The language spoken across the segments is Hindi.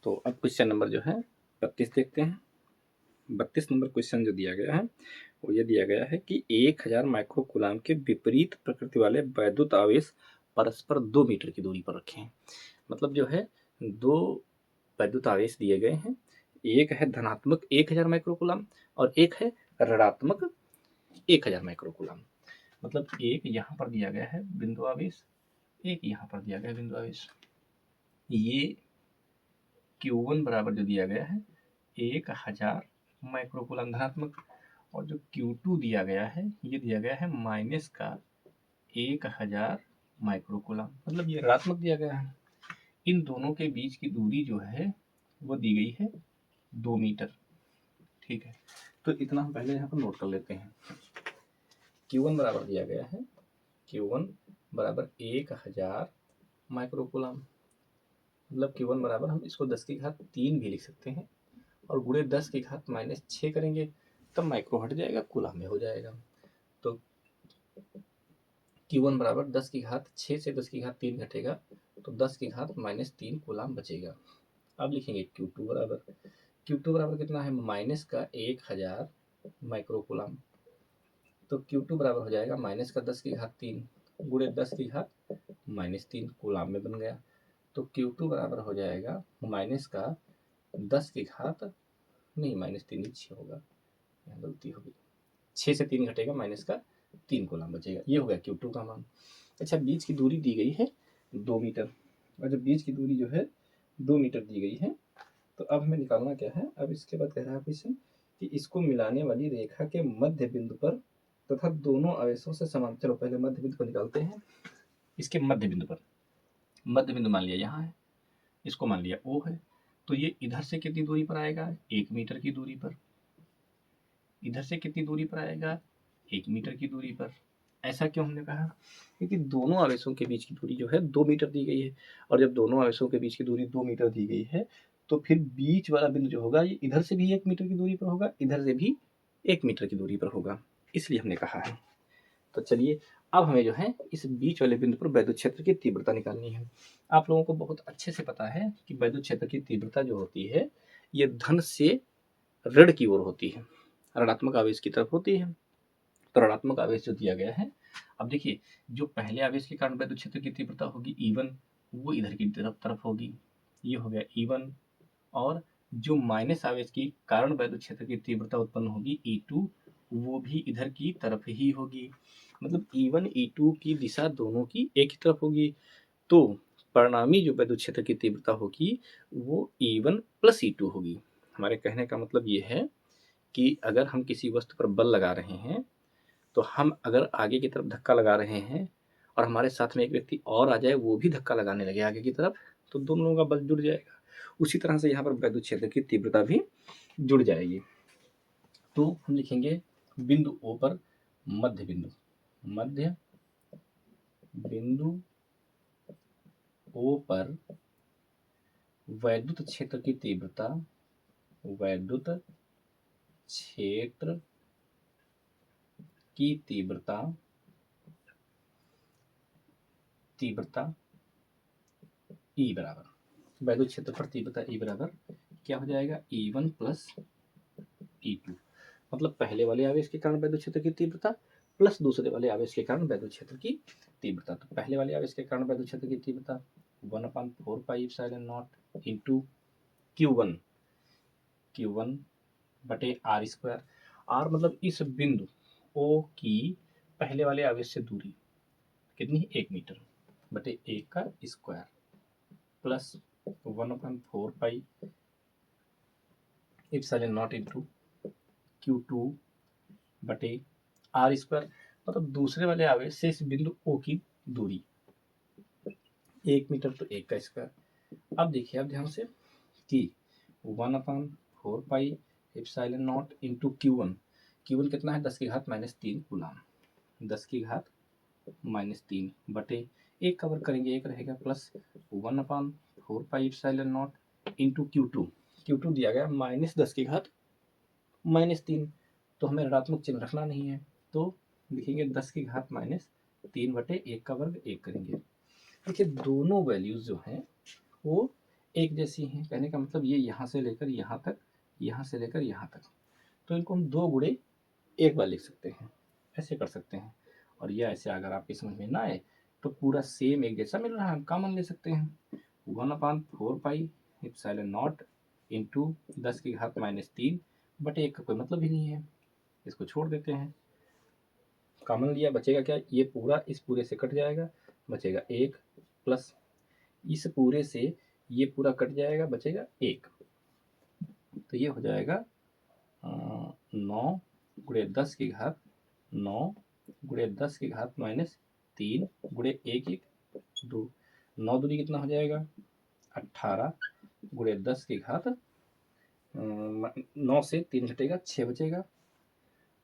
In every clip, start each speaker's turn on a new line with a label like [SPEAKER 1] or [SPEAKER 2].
[SPEAKER 1] तो अब क्वेश्चन नंबर जो है 32 देखते हैं। 32 नंबर क्वेश्चन जो दिया गया है वो ये दिया गया है कि 1000 माइक्रो कूलाम के विपरीत प्रकृति वाले वैद्युत आवेश परस्पर 2 मीटर की दूरी पर रखे हैं। मतलब जो है दो वैद्युत आवेश दिए गए हैं, एक है धनात्मक 1000 माइक्रो कूलाम और एक है ऋणात्मक 1000 माइक्रो कूलाम। मतलब एक यहाँ पर दिया गया है बिंदु आवेश, एक यहाँ पर दिया गया है बिंदु आवेश। ये Q1 बराबर जो दिया गया है 1000 माइक्रो कूलम धनात्मक, और जो Q2 दिया गया है ये दिया गया है माइनस का 1000 माइक्रो कूलम, मतलब ये ऋणात्मक दिया गया है। इन दोनों के बीच की दूरी जो है वो दी गई है 2 मीटर। ठीक है, तो इतना हम पहले यहाँ पर नोट कर लेते हैं। Q1 बराबर दिया गया है, Q1 बराबर 1000 माइक्रो कूलम, मतलब Q1 बराबर हम इसको 10 की घात 3 भी लिख सकते हैं और गुणे 10 की घात -6 करेंगे तब माइक्रो हट जाएगा, कूलम में हो जाएगा। तो Q1 बराबर 10 की घात 6 से 10 की घात 3 घटेगा तो 10 की घात -3 कूलम बचेगा। अब लिखेंगे Q2 बराबर कितना है, माइनस का 1000 माइक्रो कूलम। तो Q2 बराबर हो जाएगा माइनस का 10 की घात 3 गुणे 10 की घात -3 कूलम में बन गया। तो Q2 बराबर हो जाएगा माइनस का 10 की घात नहीं -3 6 होगा, यहाँ गलती होगी, 6 से 3 घटेगा माइनस का 3 कूलम बचेगा। ये हो गया Q2 का मान। अच्छा, बीच की दूरी दी गई है 2 मीटर, और जब बीच की दूरी जो है 2 मीटर दी गई है तो अब हमें निकालना क्या है। अब इसके बाद कह रहा है क्वेश्चन कि इसको मिलाने वाली रेखा के मध्य बिंदु पर तथा दोनों आवेशों से समान, चलो पहले मध्य बिंदु को निकालते हैं। इसके मध्य बिंदु पर, मध्य बिंदु मान लिया यहाँ है, इसको मान लिया O है, तो ये इधर से कितनी दूरी पर आएगा, 1 मीटर की दूरी पर। इधर से कितनी दूरी पर आएगा, 1 मीटर की दूरी पर। ऐसा क्यों हमने कहा, क्योंकि दोनों आवेशों के बीच की दूरी जो है 2 मीटर दी गई है, और जब दोनों आवेशों के बीच की दूरी 2 मीटर दी गई है तो फिर बीच वाला बिंदु जो होगा ये इधर से भी 1 मीटर की दूरी पर होगा, इधर से भी 1 मीटर की दूरी पर होगा, इसलिए हमने कहा है। तो चलिए अब हमें जो है इस बीच वाले बिंदु पर वैद्युत क्षेत्र की तीव्रता निकालनी है। आप लोगों को बहुत अच्छे से पता है कि वैद्युत क्षेत्र की तीव्रता जो होती है ये धन से ऋण की ओर होती है, ऋणात्मक आवेश की तरफ होती है। तो ऋणात्मक आवेश जो दिया गया है, अब देखिए जो पहले आवेश के कारण वैद्युत क्षेत्र की तीव्रता होगी E1, वो इधर की तरफ होगी, ये हो गया E1। और जो माइनस आवेश के कारण वैद्युत क्षेत्र की तीव्रता उत्पन्न होगी E2, वो भी इधर की तरफ ही होगी। मतलब E1 E2 की दिशा दोनों की एक ही तरफ होगी, तो परिणामी जो वैद्युत क्षेत्र की तीव्रता होगी वो E1 प्लस E2 होगी। हमारे कहने का मतलब ये है कि अगर हम किसी वस्तु पर बल लगा रहे हैं तो हम अगर आगे की तरफ धक्का लगा रहे हैं और हमारे साथ में एक व्यक्ति और आ जाए वो भी धक्का लगाने लगे आगे की तरफ, तो दोनों लोगों का बल जुड़ जाएगा। उसी तरह से यहाँ पर वैद्युत क्षेत्र की तीव्रता भी जुड़ जाएगी। तो हम लिखेंगे बिंदु O पर मध्य बिंदु O पर वैद्युत क्षेत्र की तीव्रता, वैद्युत क्षेत्र की तीव्रता E बराबर, वैद्युत क्षेत्र पर तीव्रता E बराबर क्या हो जाएगा, E1 प्लस E2। मतलब पहले वाले आवेश के कारण वैद्युत क्षेत्र की तीव्रता प्लस दूसरे वाले आवेश के कारण वैद्युत क्षेत्र की तीव्रता। तो पहले वाले आवेश के कारण वैद्युत क्षेत्र की तीव्रता 1/4πε0 इंटू Q1 बटे R स्क्वायर। R मतलब इस बिंदु O की पहले वाले आवेश से दूरी कितनी, 1 मीटर बटे 1 का स्क्वायर प्लस 1/4πε0 इंटू Q2 बटे R स्क्वायर। मतलब दूसरे वाले आवेश से इस बिंदु O की दूरी 1 मीटर तो 1 का स्क्वायर। अब देखिए आप ध्यान से कि 1/4πε0 इंटू Q1 कितना है, 10 की घात -3 कूलम, 10 की घात -3 बटे 1 का वर्ग करेंगे 1 रहेगा, प्लस 1/4πε0 इंटू Q2 दिया गया -10 की घात -3, तो हमें ऋणात्मक चिन्ह रखना नहीं है, तो लिखेंगे 10 की घात -3 बटे 1 का वर्ग 1 करेंगे। देखिए दोनों वैल्यूज जो हैं वो एक जैसी हैं। कहने का मतलब ये यहाँ से लेकर यहाँ तक, यहाँ से लेकर यहाँ तक, तो इनको हम 2 गुणे एक बार लिख सकते हैं, ऐसे कर सकते हैं। और यह ऐसे अगर आपकी समझ में ना आए तो पूरा सेम एक जैसा मिल रहा है, हम कॉमन ले सकते हैं। 1/4 पाई एप्सिलॉन नॉट इंटू 10⁻³ बटे 1 का कोई मतलब ही नहीं है, इसको छोड़ देते हैं। कॉमन लिया, बचेगा क्या, ये पूरा इस पूरे से कट जाएगा, बचेगा 1 प्लस इस पूरे से ये पूरा कट जाएगा, बचेगा 1, तो ये हो जाएगा 9 गुणे 10⁻9 गुणे 10⁻³ गुणे 1 1 2, 9 दूनी कितना हो जाएगा 18 गुणे 9 से 3 घटेगा 6 बचेगा।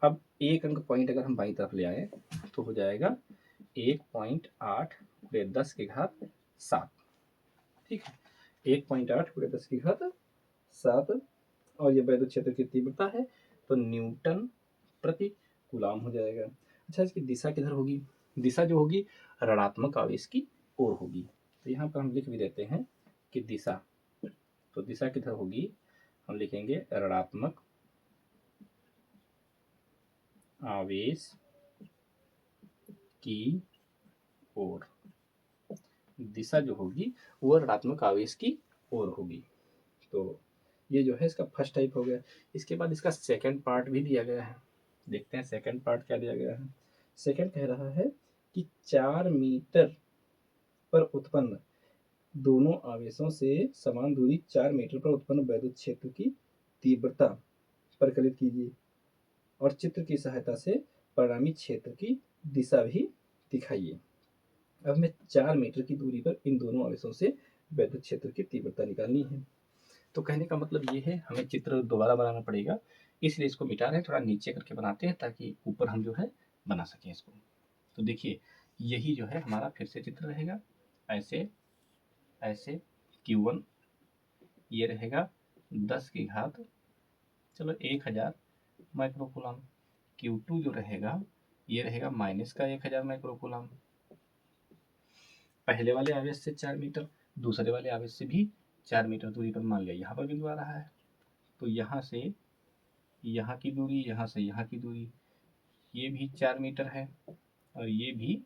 [SPEAKER 1] अब एक अंक पॉइंट अगर हम बाईं तरफ ले आए तो हो जाएगा 1.8 गुणे 10⁻7, ठीक है, 1.8 गुणे 10⁻7, और ये वैद्युत क्षेत्र की तीव्रता है तो न्यूटन प्रति कूलाम हो जाएगा। अच्छा, इसकी दिशा किधर होगी, दिशा जो होगी ऋणात्मक आवेश की ओर होगी, तो यहाँ पर हम लिख भी देते हैं कि दिशा, तो दिशा किधर होगी, हम लिखेंगे ऋणात्मक आवेश की ओर, दिशा जो होगी वो ऋणात्मक आवेश की ओर होगी। तो ये जो है इसका फर्स्ट टाइप हो गया। इसके बाद इसका सेकंड पार्ट भी दिया गया है, देखते हैं सेकंड पार्ट क्या दिया गया है। सेकंड कह रहा है कि 4 मीटर पर उत्पन्न दोनों आवेशों से समान दूरी 4 मीटर पर उत्पन्न वैद्युत क्षेत्र की तीव्रता परिकलित कीजिए और चित्र की सहायता से परिणामी क्षेत्र की दिशा भी दिखाइए। अब हमें 4 मीटर की दूरी पर इन दोनों आवेशों से वैद्युत क्षेत्र की तीव्रता निकालनी है। तो कहने का मतलब ये है हमें चित्र दोबारा बनाना पड़ेगा, इसलिए इसको मिटा रहे हैं, थोड़ा नीचे करके बनाते हैं ताकि ऊपर हम जो है बना सकें इसको। तो देखिए यही जो है हमारा फिर से चित्र रहेगा, ऐसे ऐसे Q1 ये रहेगा 10⁻1000 माइक्रोकूलम, Q2 जो रहेगा ये रहेगा -1000 माइक्रोकूलम। पहले वाले आवेश से 4 मीटर, दूसरे वाले आवेश से भी 4 मीटर दूरी पर मान लिया यहाँ पर बिंदु आ रहा है, तो यहाँ से यहाँ की दूरी, यहाँ से यहाँ की दूरी, ये भी 4 मीटर है और ये भी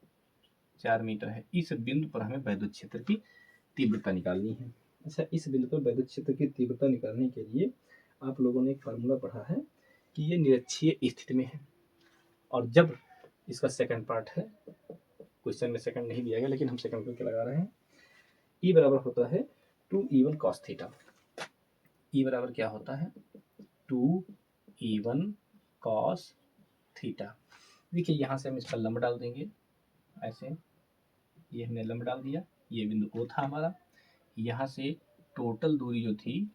[SPEAKER 1] 4 मीटर है। इस बिंदु पर हमें वैद्युत क्षेत्र की तीव्रता निकालनी है। अच्छा, इस बिंदु पर वैद्युत क्षेत्र की तीव्रता निकालने के लिए आप लोगों ने एक फार्मूला पढ़ा है कि ये निरक्षीय स्थिति में है, और जब इसका सेकंड पार्ट है, क्वेश्चन में सेकंड नहीं दिया गया लेकिन हम सेकंड करके लगा रहे हैं, ई बराबर होता है 2E1 cos थीटा। ई बराबर क्या होता है 2E1 cos थीटा। देखिए यहाँ से हम इसका लंब डाल देंगे, ऐसे ये हमने लंब डाल दिया, ये बिंदु ओ था हमारा, यहाँ से टोटल दूरी जो थी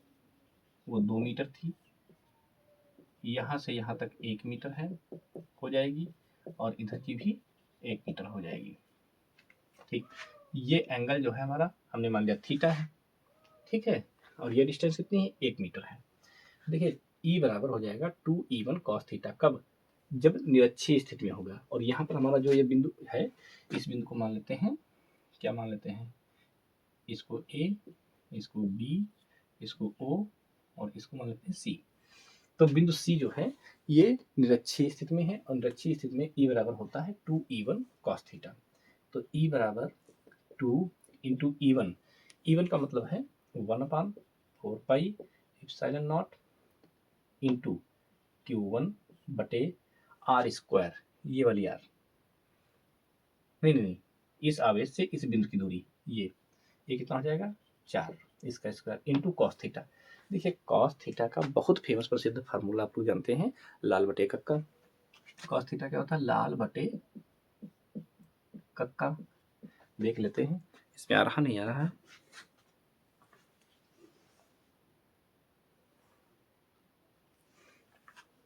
[SPEAKER 1] वो 2 मीटर थी, यहाँ से यहाँ तक 1 मीटर है हो जाएगी, और इधर की भी 1 मीटर हो जाएगी, ठीक। ये एंगल जो है हमारा हमने मान लिया थीटा है, ठीक है, और ये डिस्टेंस कितनी है 1 मीटर है। देखिए ई बराबर हो जाएगा 2E1 cos थीटा, कब, जब निरक्षीय स्थिति में होगा। और यहाँ पर हमारा जो ये बिंदु है, इस बिंदु को मान लेते हैं, क्या मान लेते हैं, इसको ए, इसको बी, इसको ओ, और इसको मान लेते हैं सी। तो बिंदु सी जो है ये निरक्षीय स्थिति में है, और निरक्षीय स्थिति में ई बराबर होता है 2E1 cos थीटा। तो ई बराबर 2 इंटू E1, E1 का मतलब है 1/4 pi epsilon not into Q1 बटे R स्क्वायर, ये वाली R, नहीं, इस आवेश से इस बिंदु की दूरी, ये कितना हो जाएगा 4, इसका स्क्वायर इंटू कॉस थीटा। देखिए कॉस थीटा का बहुत फेमस प्रसिद्ध फार्मूला आप लोग जानते हैं, लाल बटे कक्का। कॉस थीटा क्या होता है, लाल बटे कक्का। देख लेते हैं इसमें आ रहा नहीं आ रहा है,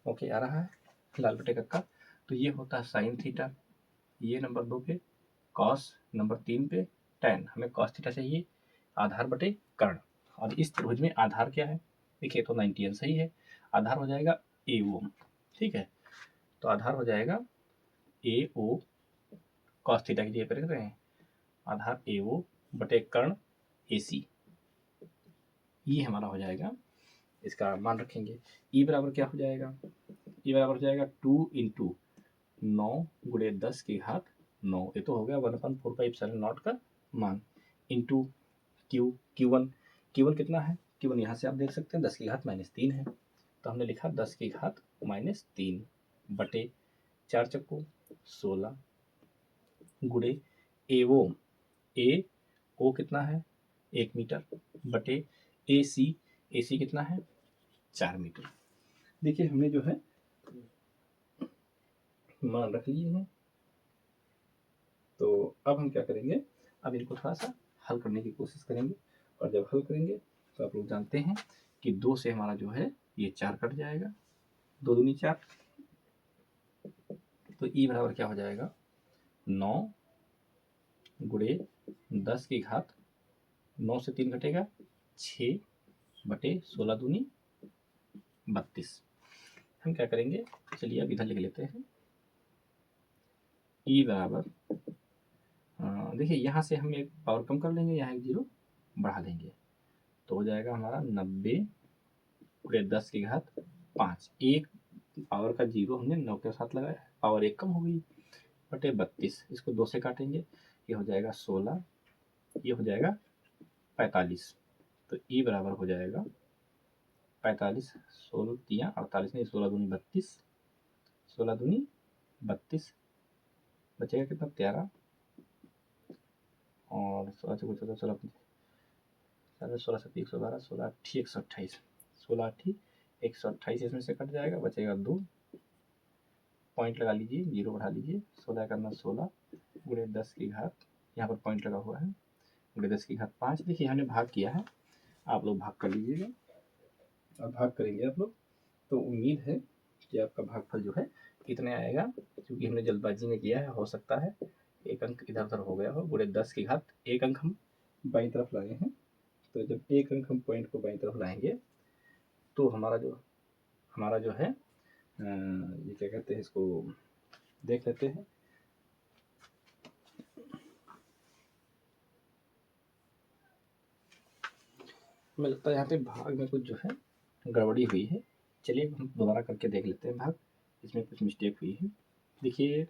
[SPEAKER 1] ओके आ रहा है लाल बटे कक्का। तो ये होता है साइन थीटा, ये नंबर 2 पे, कॉस नंबर 3 पे, tan। हमें कॉस थीटा चाहिए आधार बटे कर्ण, और इस त्रिभुज में आधार क्या है, देखिए तो 90 सही है, आधार हो जाएगा AO, ठीक है, तो आधार हो जाएगा AO कॉस थीटा की जगह पर रख रहे हैं, आधार AO बटे कर्ण AC, ये हमारा हो जाएगा, इसका मान रखेंगे। ई बराबर क्या हो जाएगा, ई बराबर हो जाएगा 2 इंटू 9 गुणे 10 की घात 9, ये तो हो गया 1/4πε0 का मान, इंटू Q1 कितना है, Q1 यहाँ से आप देख सकते हैं 10 की घात -3 है, तो हमने लिखा 10 की घात -3 बटे 4 चक्कू 16 गुणे एओ, ए ओ कितना है 1 मीटर बटे AC कितना है 4 मीटर। देखिए हमने जो है मान रख लिए हैं। तो अब हम क्या करेंगे, अब इनको थोड़ा सा हल करने की कोशिश करेंगे, और जब हल करेंगे तो आप लोग जानते हैं कि 2 से हमारा जो है ये 4 कट जाएगा, 2 दूनी 4, तो ई बराबर क्या हो जाएगा 9 गुणे 10 की घात 9 से 3 घटेगा 6 बटे 16 दूनी 32। हम क्या करेंगे, चलिए अब इधर लिख लेते हैं, ई बराबर देखिए यहाँ से हम एक पावर कम कर लेंगे, यहाँ एक जीरो बढ़ा देंगे, तो हो जाएगा हमारा 90 गुणे 10 की घात 5, एक पावर का जीरो हमने 9 के साथ लगाया, पावर एक कम हो गई, बटे 32, इसको 2 से काटेंगे, ये हो जाएगा 16, ये हो जाएगा 45, तो ई बराबर हो जाएगा 45, 16 3 48 नहीं, 16 दूनी 32, 16 दूनी 32, बचेगा कितना 13, और 16 से 16 16 16 7 112, 16 8 128, 16 8 128, इसमें से कट जाएगा, बचेगा 2, पॉइंट लगा लीजिए, जीरो बढ़ा लीजिए, 16 करना 16 गुणे 10 की घात, यहाँ पर पॉइंट लगा हुआ है, गुणे 10 की घात 5। देखिए हमने भाग किया है, आप लोग भाग कर लीजिएगा, अब भाग करेंगे आप लोग, तो उम्मीद है कि आपका भागफल जो है कितने आएगा, क्योंकि हमने जल्दबाजी में किया है, हो सकता है एक अंक इधर उधर हो गया हो, गुणे 10 की घात एक अंक हम बाईं तरफ लाए हैं, तो जब एक अंक हम पॉइंट को बाईं तरफ लाएंगे तो हमारा जो है ये क्या कहते हैं, इसको देख लेते हैं। हमें लगता है यहाँ पे भाग में कुछ जो है गड़बड़ी हुई है, चलिए हम दोबारा करके देख लेते हैं भाग, इसमें कुछ मिस्टेक हुई है। देखिए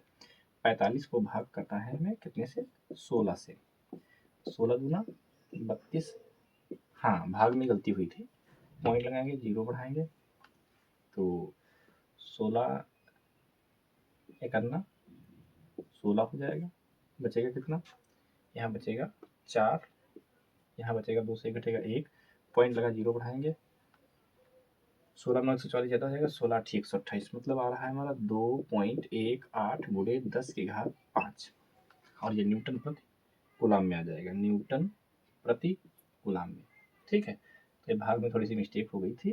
[SPEAKER 1] 45 को भाग करना है हमें कितने से, 16 से, 16 दूना 32, हाँ भाग में गलती हुई थी, पॉइंट लगाएंगे, जीरो बढ़ाएंगे, तो 16 इकन्ना 16 हो जाएगा, बचेगा कितना, यहाँ बचेगा 4, यहाँ बचेगा 2 से घटेगा 1, पॉइंट लगा, जीरो बढ़ाएंगे, 16 9 140 ज़्यादा हो जाएगा, 16 8 128, मतलब आ रहा है हमारा 2.18 गुणे 10 की घात 5, और ये न्यूटन प्रति कूलाम में आ जाएगा, न्यूटन प्रति कूलाम में। ठीक है, तो ये भाग में थोड़ी सी मिस्टेक हो गई थी,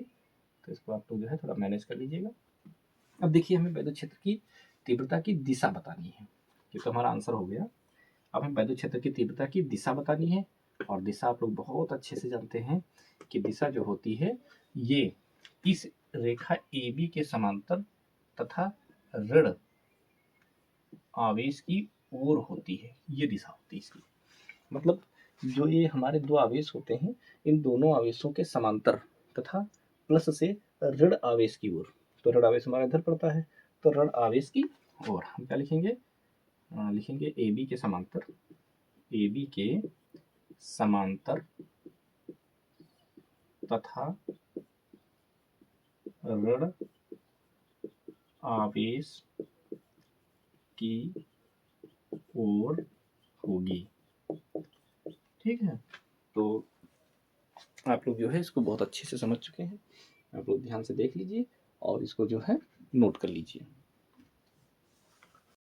[SPEAKER 1] तो इसको आप लोग जो है थोड़ा मैनेज कर लीजिएगा। अब देखिए हमें वैद्युत क्षेत्र की तीव्रता की दिशा बतानी है, ये तो हमारा आंसर हो गया। अब हमें वैद्युत क्षेत्र की तीव्रता की दिशा बतानी है, और दिशा आप लोग बहुत अच्छे से जानते हैं कि दिशा जो होती है ये इस रेखा AB के समांतर तथा ऋण आवेश की ओर होती है, ये दिशा होती है इसकी, मतलब जो ये हमारे दो आवेश होते हैं, इन दोनों आवेशों के समांतर तथा प्लस से ऋण आवेश की ओर, तो ऋण आवेश हमारा इधर पड़ता है, तो ऋण आवेश की ओर हम क्या लिखेंगे, लिखेंगे AB के समांतर, AB के समांतर तथा ऋण आवेश की ओर होगी। ठीक है, तो आप लोग जो है इसको बहुत अच्छे से समझ चुके हैं, आप लोग ध्यान से देख लीजिए और इसको जो है नोट कर लीजिए।